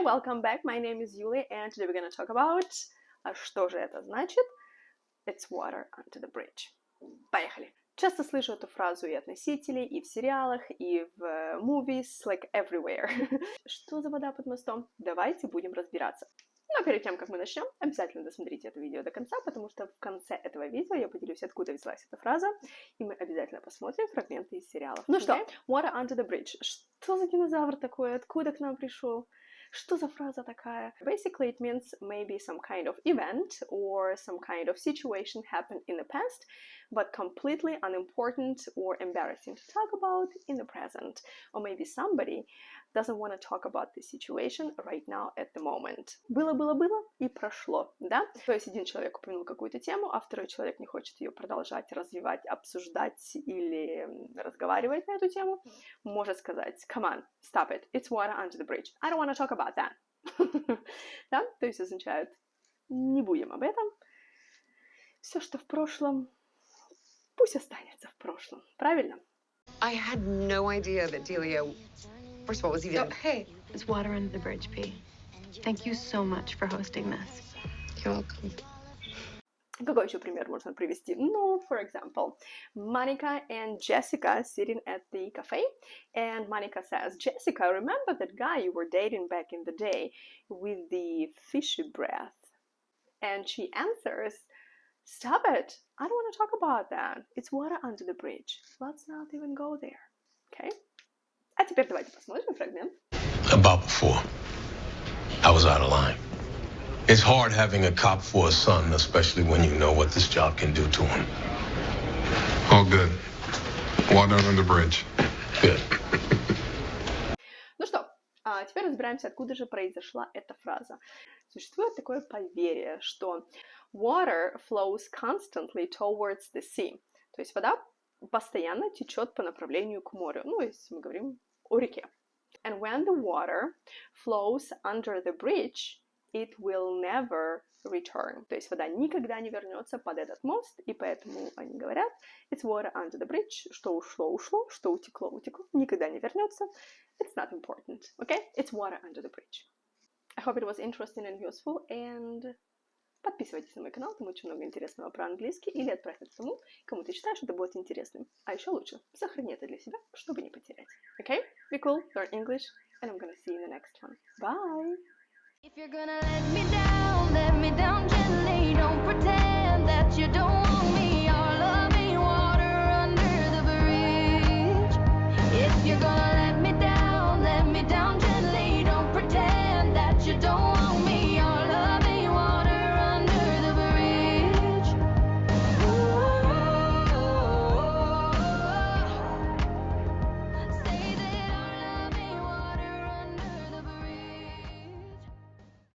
Hi, welcome back. My name is Yulia, and today we're going to talk about что же это значит? It's water under the bridge. Поехали! Часто слышу эту фразу и от носителей, и в сериалах, и в movies, like everywhere. Что за вода под мостом? Давайте будем разбираться. Но перед тем, как мы начнем, обязательно досмотрите это видео до конца, потому что в конце этого видео я поделюсь, откуда взялась эта фраза, и мы обязательно посмотрим фрагменты из сериалов. Ну что, water under the bridge. Что за динозавр такой? Откуда к нам пришел? Что за фраза такая? Basically, it means maybe some kind of event or some kind of situation happened in the past, but completely unimportant or embarrassing to talk about in the present. Or maybe somebody doesn't want to talk about the situation right now at the moment. Было и прошло, да? То есть один человек упомянул какую-то тему, а второй человек не хочет ее продолжать, развивать, обсуждать или разговаривать на эту тему, может сказать, come on, stop it, it's water under the bridge. I don't want to talk about that. Да? То есть означает, не будем об этом. Все, что в прошлом, пусть останется в прошлом. Правильно? I had no idea that Delia, first of all, was even... Oh, hey, it's water under the bridge, P. Thank you so much for hosting this. You're welcome. Какой еще пример можно привести? Ну, for example, Monica and Jessica sitting at the cafe, and Monica says, Jessica, remember that guy you were dating back in the day with the fishy breath? And she answers, stop it, I don't want to talk about that. It's water under the bridge. Let's not even go there. Okay? А теперь давайте посмотрим фрагмент. About before, I was out of line. It's hard having a cop for a son, especially when you know what this job can do to him. All good. Water under the bridge. Good. Ну что, теперь разбираемся, откуда же произошла эта фраза. Существует такое поверье, что water flows constantly towards the sea. То есть вода постоянно течет по направлению к морю. Ну, если мы говорим о реке. And when the water flows under the bridge, it will never return. То есть вода никогда не вернется под этот мост, и поэтому они говорят, it's water under the bridge, что ушло, ушло, что утекло, утекло, никогда не вернется. It's not important, okay? It's water under the bridge. I hope it was interesting and useful, and подписывайтесь на мой канал, там очень много интересного про английский, или отправь это тому, кому ты считаешь, это будет интересным. А еще лучше, сохрани это для себя, чтобы не потерять. Okay? Be cool, learn English, and I'm gonna see you in the next one. Bye! If you're gonna let me down gently. Don't pretend that you don't want me. Our love